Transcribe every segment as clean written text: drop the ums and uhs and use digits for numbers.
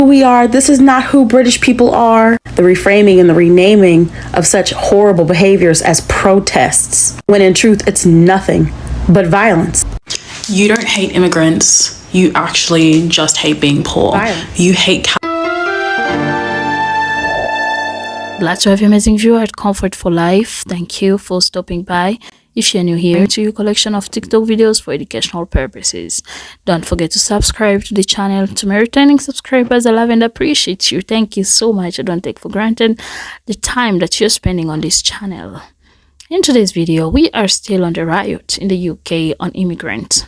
who we are. This is not who British people are. The reframing and the renaming of such horrible behaviors as protests, when in truth it's nothing but violence. You don't hate immigrants. You actually just hate being poor. Violence. You hate. Glad to have you, amazing viewer at Comfort for Life. Thank you for stopping by. If you're new here, to your collection of TikTok videos for educational purposes. Don't forget to subscribe to the channel. To my returning subscribers, I love and appreciate you. Thank you so much. I don't take for granted the time that you're spending on this channel. In today's video, we are still on the riot in the UK on immigrants.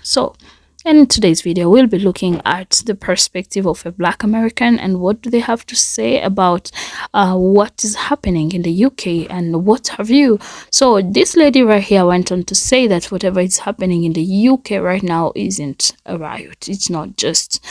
In today's video, we'll be looking at the perspective of a Black American and what do they have to say about what is happening in the UK and what have you. So this lady right here went on to say that whatever is happening in the UK right now isn't a riot. It's not just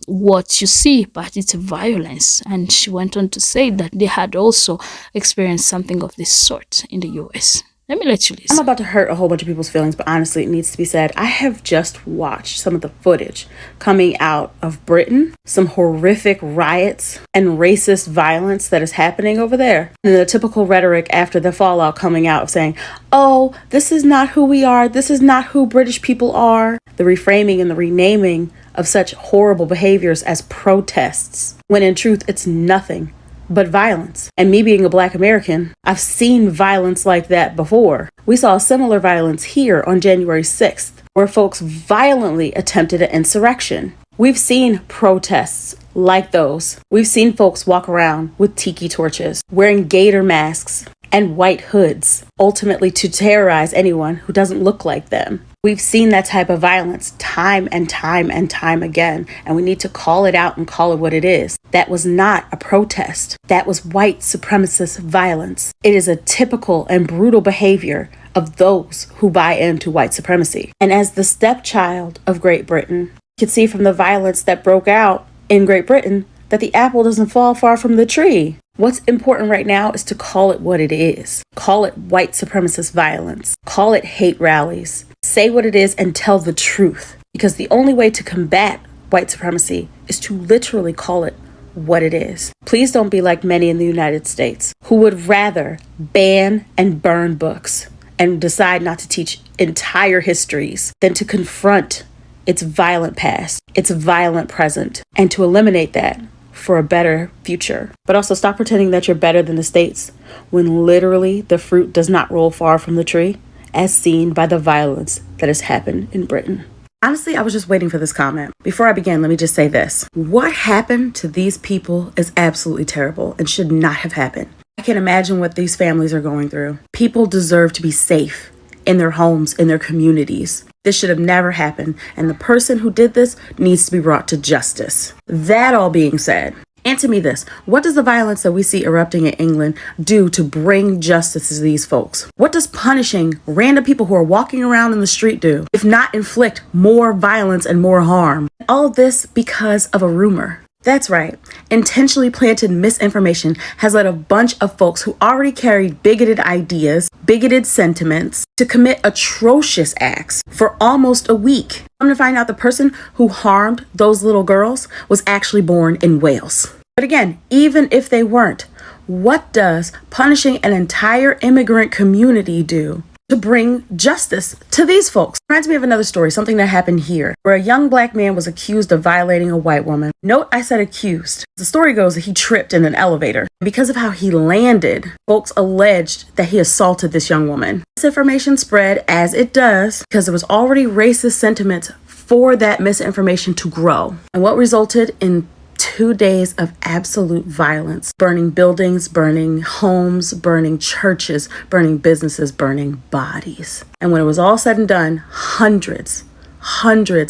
what you see, but it's violence. And she went on to say that they had also experienced something of this sort in the US. Let me let you listen. I'm about to hurt a whole bunch of people's feelings, but honestly, it needs to be said. I have just watched some of the footage coming out of Britain, some horrific riots and racist violence that is happening over there. And the typical rhetoric after the fallout coming out of saying, oh, this is not who we are. This is not who British people are. The reframing and the renaming of such horrible behaviors as protests, when in truth, it's nothing but violence. And me being a Black American, I've seen violence like that before. We saw similar violence here on January 6th, where folks violently attempted an insurrection. We've seen protests like those. We've seen folks walk around with tiki torches, wearing gator masks and white hoods, ultimately to terrorize anyone who doesn't look like them. We've seen that type of violence time and time and time again, and we need to call it out and call it what it is. That was not a protest. That was white supremacist violence. It is a typical and brutal behavior of those who buy into white supremacy. And as the stepchild of Great Britain, you can see from the violence that broke out in Great Britain that the apple doesn't fall far from the tree. What's important right now is to call it what it is. Call it white supremacist violence. Call it hate rallies. Say what it is and tell the truth. Because the only way to combat white supremacy is to literally call it what it is. Please don't be like many in the United States who would rather ban and burn books and decide not to teach entire histories than to confront its violent past, its violent present, and to eliminate that for a better future. But also stop pretending that you're better than the States when literally the fruit does not roll far from the tree, as seen by the violence that has happened in Britain. Honestly, I was just waiting for this comment. Before I begin, let me just say this. What happened to these people is absolutely terrible and should not have happened. I can imagine what these families are going through. People deserve to be safe in their homes, in their communities. This should have never happened, and the person who did this needs to be brought to justice. That all being said, answer me this. What does the violence that we see erupting in England do to bring justice to these folks? What does punishing random people who are walking around in the street do, if not inflict more violence and more harm? All of this because of a rumor. That's right. Intentionally planted misinformation has led a bunch of folks who already carried bigoted ideas, bigoted sentiments, to commit atrocious acts for almost a week. Come to find out the person who harmed those little girls was actually born in Wales. But again, even if they weren't, what does punishing an entire immigrant community do to bring justice to these folks? Reminds me of another story, something that happened here, where a young Black man was accused of violating a white woman. Note I said accused. The story goes that he tripped in an elevator. Because of how he landed, folks alleged that he assaulted this young woman. This information spread as it does because there was already racist sentiments for that misinformation to grow. And what resulted in 2 days of absolute violence, burning buildings, burning homes, burning churches, burning businesses, burning bodies. And when it was all said and done, hundreds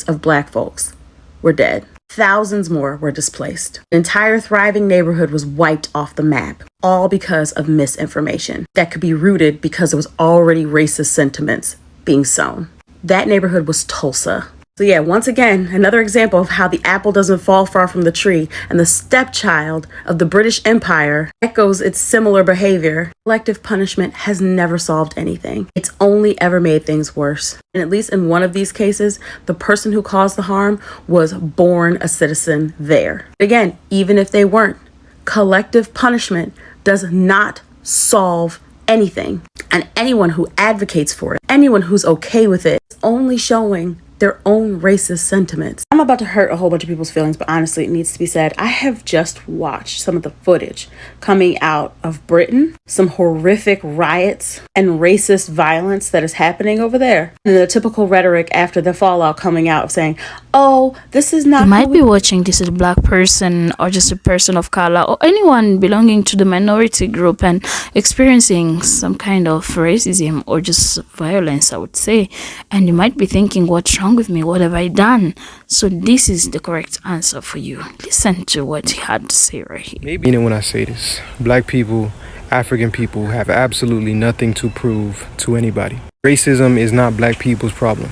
of Black folks were dead. Thousands more were displaced. An entire thriving neighborhood was wiped off the map, all because of misinformation that could be rooted because there was already racist sentiments being sown. That neighborhood was Tulsa. So yeah, once again, another example of how the apple doesn't fall far from the tree, and the stepchild of the British Empire echoes its similar behavior. Collective punishment has never solved anything. It's only ever made things worse. And at least in one of these cases, the person who caused the harm was born a citizen there. Again, even if they weren't, collective punishment does not solve anything. And anyone who advocates for it, anyone who's okay with it, is only showing their own racist sentiments. I'm about to hurt a whole bunch of people's feelings, but honestly, it needs to be said. I have just watched some of the footage coming out of Britain, some horrific riots and racist violence that is happening over there. And the typical rhetoric after the fallout coming out of saying, oh, this is not. You might be watching this as a black person or just a person of color or anyone belonging to the minority group and experiencing some kind of racism or just violence, I would say. And you might be thinking, what's wrong with me? What have I done? So this is the correct answer for you. Listen to what he had to say right here. Maybe when I say this, black people, African people have absolutely nothing to prove to anybody. Racism is not black people's problem.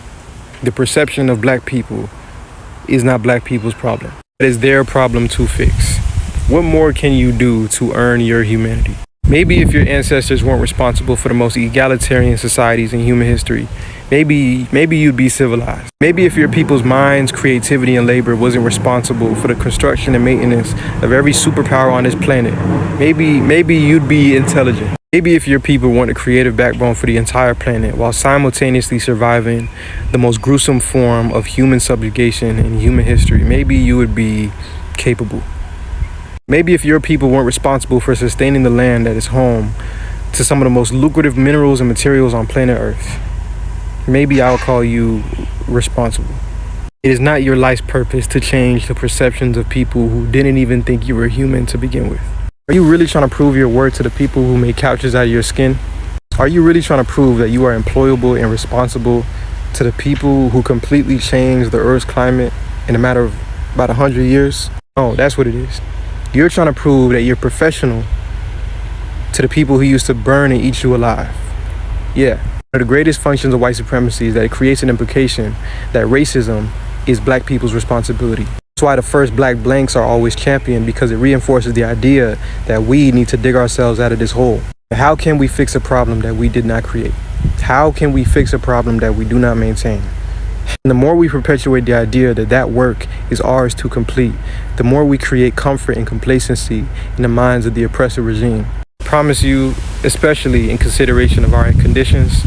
The perception of black people is not black people's problem. It is their problem to fix. What more can you do to earn your humanity? Maybe if your ancestors weren't responsible for the most egalitarian societies in human history, maybe you'd be civilized. Maybe if your people's minds, creativity, and labor wasn't responsible for the construction and maintenance of every superpower on this planet, maybe you'd be intelligent. Maybe if your people weren't a creative backbone for the entire planet while simultaneously surviving the most gruesome form of human subjugation in human history, maybe you would be capable. Maybe if your people weren't responsible for sustaining the land that is home to some of the most lucrative minerals and materials on planet Earth, maybe I'll call you responsible. It is not your life's purpose to change the perceptions of people who didn't even think you were human to begin with. Are you really trying to prove your worth to the people who make couches out of your skin? Are you really trying to prove that you are employable and responsible to the people who completely changed the Earth's climate in a matter of about 100 years? No, that's what it is. You're trying to prove that you're professional to the people who used to burn and eat you alive. Yeah. One of the greatest functions of white supremacy is that it creates an implication that racism is black people's responsibility. That's why the first black blanks are always championed, because it reinforces the idea that we need to dig ourselves out of this hole. How can we fix a problem that we did not create? How can we fix a problem that we do not maintain? And the more we perpetuate the idea that that work is ours to complete, the more we create comfort and complacency in the minds of the oppressive regime. I promise you, especially in consideration of our conditions,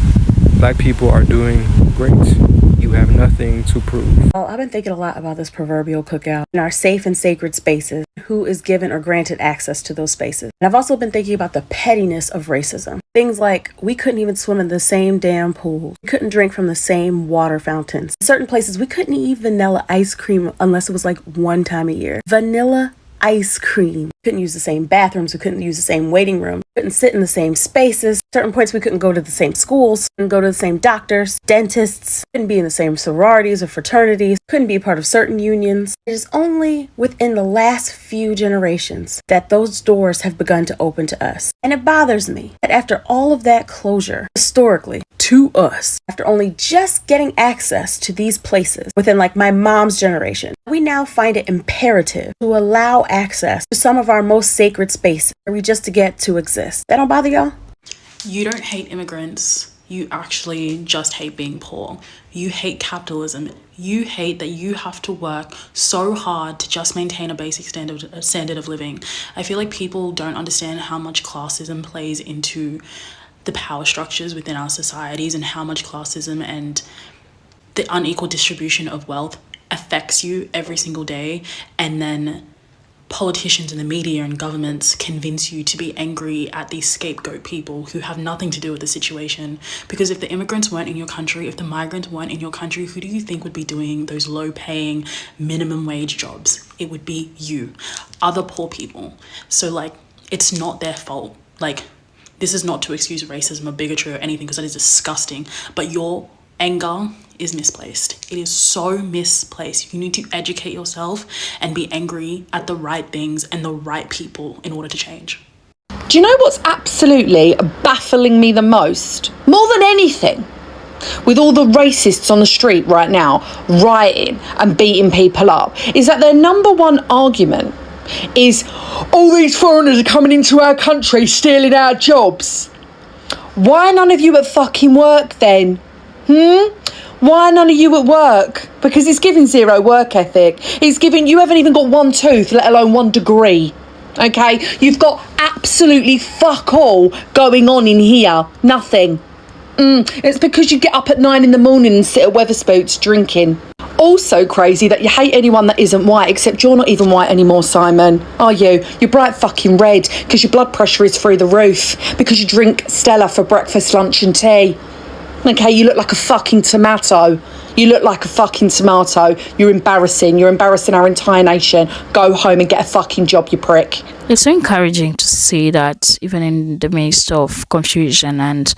black people are doing great. You have nothing to prove. Well, I've been thinking a lot about this proverbial cookout in our safe and sacred spaces. Who is given or granted access to those spaces? And I've also been thinking about the pettiness of racism. Things like we couldn't even swim in the same damn pool. We couldn't drink from the same water fountains. In certain places, we couldn't eat vanilla ice cream unless it was like one time a year. Vanilla ice cream. We couldn't use the same bathrooms. We couldn't use the same waiting room. We couldn't sit in the same spaces. At certain points, we couldn't go to the same schools. Couldn't go to the same doctors, dentists. Couldn't be in the same sororities or fraternities. Couldn't be a part of certain unions. It is only within the last few generations that those doors have begun to open to us. And it bothers me that after all of that closure, historically, to us, after only just getting access to these places within like my mom's generation, we now find it imperative to allow access to some of our most sacred spaces where we just to get to exist. That don't bother y'all? You don't hate immigrants. You actually just hate being poor. You hate capitalism. You hate that you have to work so hard to just maintain a basic standard of living. I feel like people don't understand how much classism plays into the power structures within our societies and how much classism and the unequal distribution of wealth affects you every single day. And then politicians and the media and governments convince you to be angry at these scapegoat people who have nothing to do with the situation. Because if the immigrants weren't in your country, if the migrants weren't in your country, who do you think would be doing those low-paying minimum wage jobs? It would be you, other poor people. So like, it's not their fault. Like, this is not to excuse racism or bigotry or anything, because that is disgusting, but your anger is misplaced. It is so misplaced. You need to educate yourself and be angry at the right things and the right people in order to change. Do you know what's absolutely baffling me the most? More than anything, with all the racists on the street right now rioting and beating people up, is that their number one argument is all these foreigners are coming into our country stealing our jobs. Why none of you at fucking work then? Why none of you at work? Because it's giving zero work ethic. It's giving, you haven't even got one tooth, let alone 1 degree. Okay? You've got absolutely fuck all going on in here. Nothing. It's because you get up at 9 in the morning and sit at Weatherspoons drinking. Also crazy that you hate anyone that isn't white, except you're not even white anymore, Simon, are you? You're bright fucking red because your blood pressure is through the roof, because you drink Stella for breakfast, lunch and tea. Okay, you look like a fucking tomato. You look like a fucking tomato. You're embarrassing. You're embarrassing our entire nation. Go home and get a fucking job, you prick. It's so encouraging to see that even in the midst of confusion and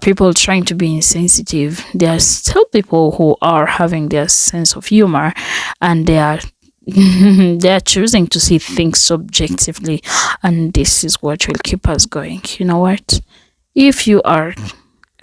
people trying to be insensitive, there are still people who are having their sense of humor, and they are they are choosing to see things subjectively, and this is what will keep us going. You know what? If you are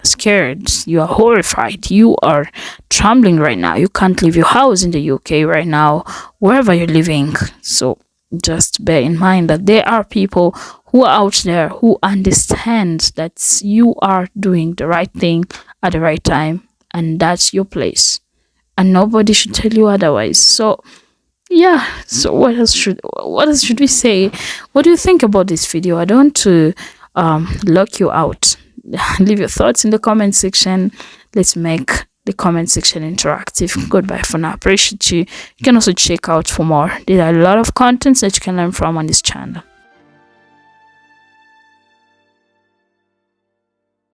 scared, you are horrified, you are trembling right now, you can't leave your house in the UK right now, wherever you're living, so just bear in mind that there are people who are out there who understand that you are doing the right thing at the right time, and that's your place, and nobody should tell you otherwise. So yeah, so what else should we say? What do you think about this video? I don't want to lock you out. Leave your thoughts in the comment section. Let's make the comment section interactive. Goodbye for now. Appreciate you. You can also check out for more. There are a lot of contents that you can learn from on this channel.